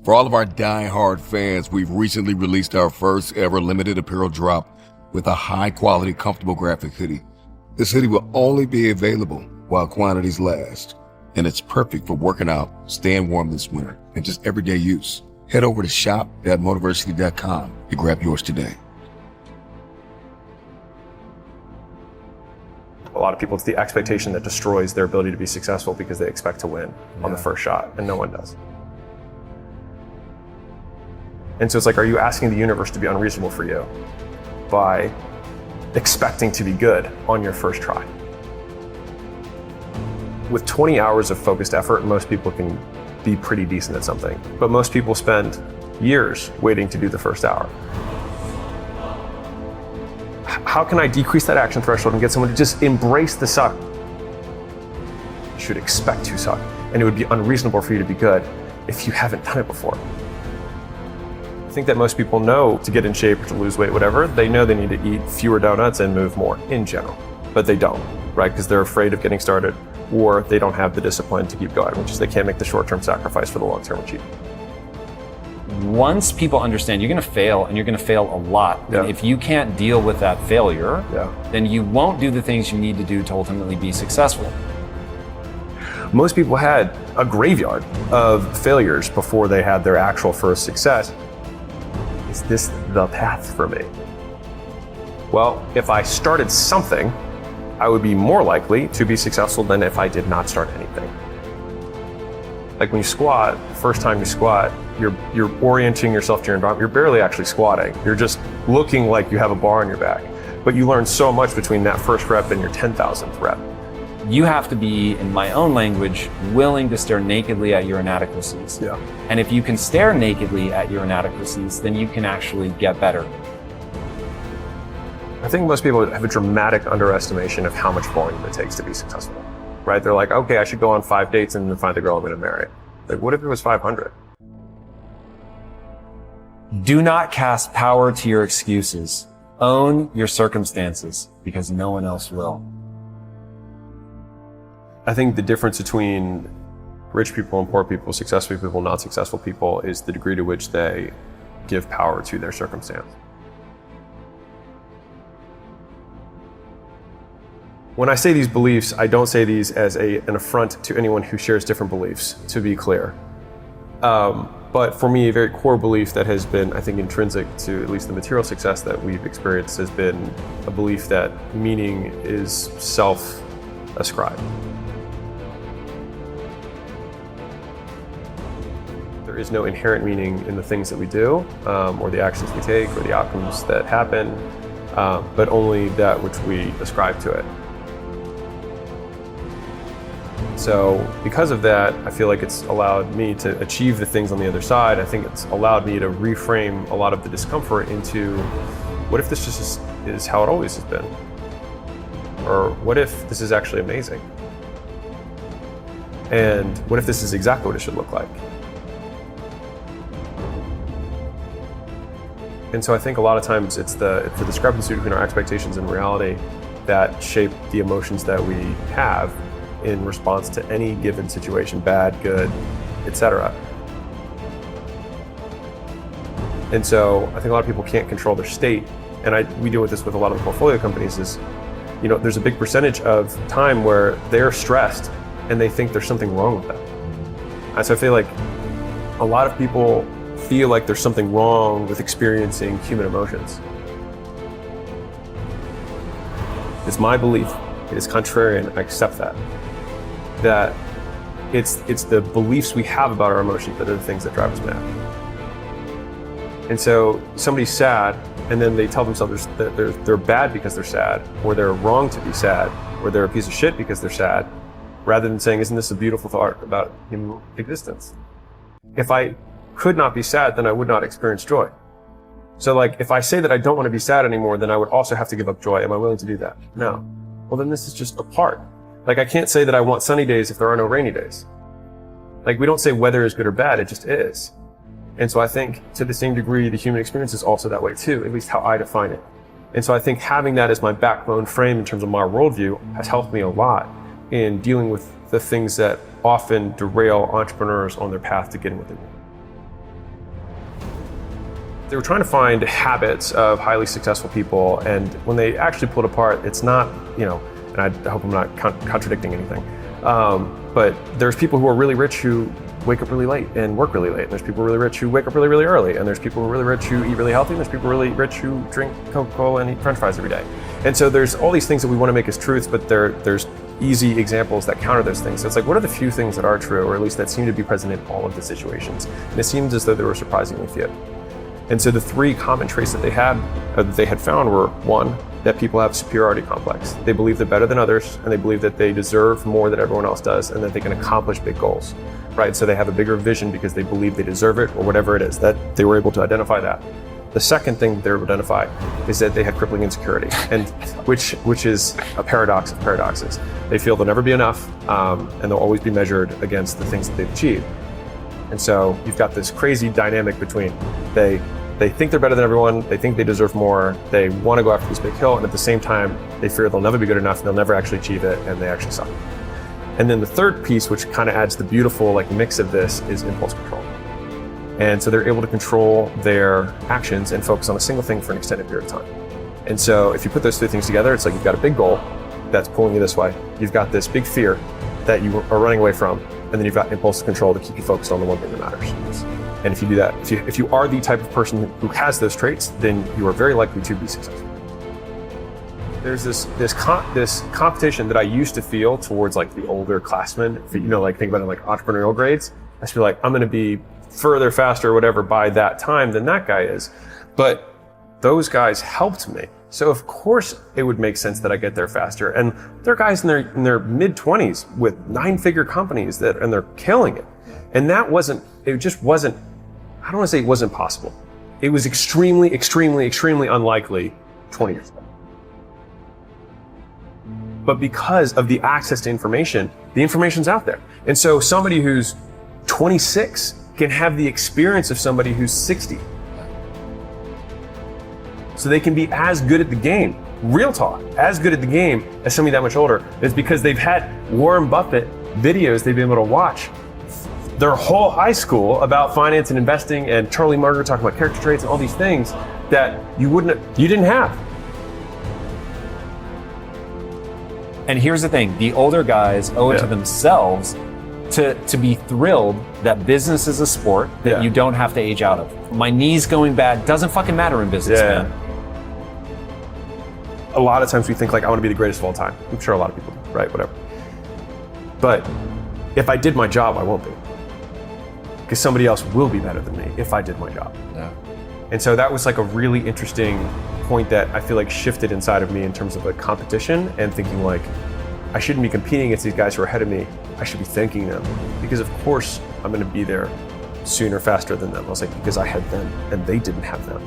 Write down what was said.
For all of our die-hard fans, we've recently released our first ever limited apparel drop with a high-quality, comfortable graphic hoodie. This hoodie will only be available while quantities last, and it's perfect for working out, staying warm this winter, and just everyday use. Head over to shop.motiversity.com to grab yours today. A lot of people, it's the expectation that destroys their ability to be successful because they expect to win on the first shot, and no one does. And so it's like, are you asking the universe to be unreasonable for you by expecting to be good on your first try? With 20 hours of focused effort, most people can be pretty decent at something, but most people spend years waiting to do the first hour. How can I decrease that action threshold and get someone to just embrace the suck? You should expect to suck, and it would be unreasonable for you to be good if you haven't done it before. I think that most people know to get in shape or to lose weight, whatever, they know they need to eat fewer donuts and move more in general, but they don't, right? Because they're afraid of getting started, or they don't have the discipline to keep going, which is they can't make the short-term sacrifice for the long-term achievement. Once people understand you're going to fail, and you're going to fail a lot, and if you can't deal with that failure, then you won't do the things you need to do to ultimately be successful. Most people had a graveyard of failures before they had their actual first success. Is this the path for me? Well, if I started something, I would be more likely to be successful than if I did not start anything. Like when you squat, first time you squat, you're orienting yourself to your environment. You're barely actually squatting. You're just looking like you have a bar on your back. But you learn so much between that first rep and your 10,000th rep. You have to be, in my own language, willing to stare nakedly at your inadequacies. And if you can stare nakedly at your inadequacies, then you can actually get better. I think most people have a dramatic underestimation of how much volume it takes to be successful, right? They're like, okay, I should go on 5 dates and then find the girl I'm gonna marry. Like, what if it was 500? Do not cast power to your excuses. Own your circumstances, because no one else will. I think the difference between rich people and poor people, successful people, not successful people, is the degree to which they give power to their circumstance. When I say these beliefs, I don't say these as an affront to anyone who shares different beliefs, to be clear. But for me, a very core belief that has been, I think, intrinsic to at least the material success that we've experienced has been a belief that meaning is self-ascribed. There is no inherent meaning in the things that we do, or the actions we take, or the outcomes that happen, but only that which we ascribe to it. So because of that, I feel like it's allowed me to achieve the things on the other side. I think it's allowed me to reframe a lot of the discomfort into, what if this just is how it always has been? Or what if this is actually amazing? And what if this is exactly what it should look like? And so I think a lot of times it's the discrepancy between our expectations and reality that shape the emotions that we have in response to any given situation, bad, good, etc. And so I think a lot of people can't control their state, and we deal with this with a lot of the portfolio companies is, there's a big percentage of time where they're stressed and they think there's something wrong with them. And so I feel like a lot of people feel like there's something wrong with experiencing human emotions. It's my belief, it is contrarian, I accept that it's the beliefs we have about our emotions that are the things that drive us mad. And so somebody's sad, and then they tell themselves that they're bad because they're sad, or they're wrong to be sad, or they're a piece of shit because they're sad, rather than saying, isn't this a beautiful thought about human existence? If I could not be sad, then I would not experience joy. So like, if I say that I don't want to be sad anymore, then I would also have to give up joy. Am I willing to do that? No. Well, then this is just a part. Like, I can't say that I want sunny days if there are no rainy days. Like, we don't say weather is good or bad, it just is. And so I think to the same degree, the human experience is also that way too, at least how I define it. And so I think having that as my backbone frame in terms of my worldview has helped me a lot in dealing with the things that often derail entrepreneurs on their path to getting what they want. They were trying to find habits of highly successful people, and when they actually pulled apart, it's not, and I hope I'm not contradicting anything, but there's people who are really rich who wake up really late and work really late. And there's people really rich who wake up really, really early. And there's people who are really rich who eat really healthy. And there's people really rich who drink Coca-Cola and eat French fries every day. And so there's all these things that we want to make as truths, but there's easy examples that counter those things. So it's like, what are the few things that are true, or at least that seem to be present in all of the situations? And it seems as though there were surprisingly few. And so the three common traits that they had found were, one, that people have superiority complex. They believe they're better than others, and they believe that they deserve more than everyone else does, and that they can accomplish big goals, right? So they have a bigger vision because they believe they deserve it, or whatever it is, that they were able to identify that. The second thing they were able to identify is that they had crippling insecurity, and which is a paradox of paradoxes. They feel they'll never be enough, and they'll always be measured against the things that they've achieved. And so you've got this crazy dynamic between they think they're better than everyone, they think they deserve more, they want to go after this big hill, and at the same time, they fear they'll never be good enough, and they'll never actually achieve it, and they actually suck. And then the third piece, which kind of adds the beautiful mix of this, is impulse control. And so they're able to control their actions and focus on a single thing for an extended period of time. And so if you put those three things together, it's like you've got a big goal that's pulling you this way, you've got this big fear that you are running away from, and then you've got impulse control to keep you focused on the one thing that matters. And if you do that, if you are the type of person who has those traits, then you are very likely to be successful. There's this competition that I used to feel towards the older classmen. Think about it in entrepreneurial grades. I just feel like I'm going to be further, faster, or whatever by that time than that guy is. But those guys helped me. So of course it would make sense that I get there faster. And they're guys in their mid-20s with 9-figure companies and they're killing it. And it just wasn't, I don't want to say it wasn't possible. It was extremely, extremely, extremely unlikely 20 years ago. But because of the access to information, the information's out there. And so somebody who's 26 can have the experience of somebody who's 60. So they can be as good at the game, real talk, as good at the game as somebody that much older. It's because they've had Warren Buffett videos they've been able to watch their whole high school about finance and investing, and Charlie Munger talking about character traits and all these things that you didn't have. And here's the thing, the older guys owe it to themselves to be thrilled that business is a sport that you don't have to age out of. My knee's going bad, doesn't fucking matter in business, man. A lot of times we think I want to be the greatest of all time. I'm sure a lot of people do, right? Whatever. But if I did my job, I won't be. Because somebody else will be better than me if I did my job. Yeah. And so that was a really interesting point that I feel shifted inside of me in terms of competition, and thinking I shouldn't be competing against these guys who are ahead of me. I should be thanking them, because of course I'm going to be there sooner, faster than them. I was because I had them and they didn't have them.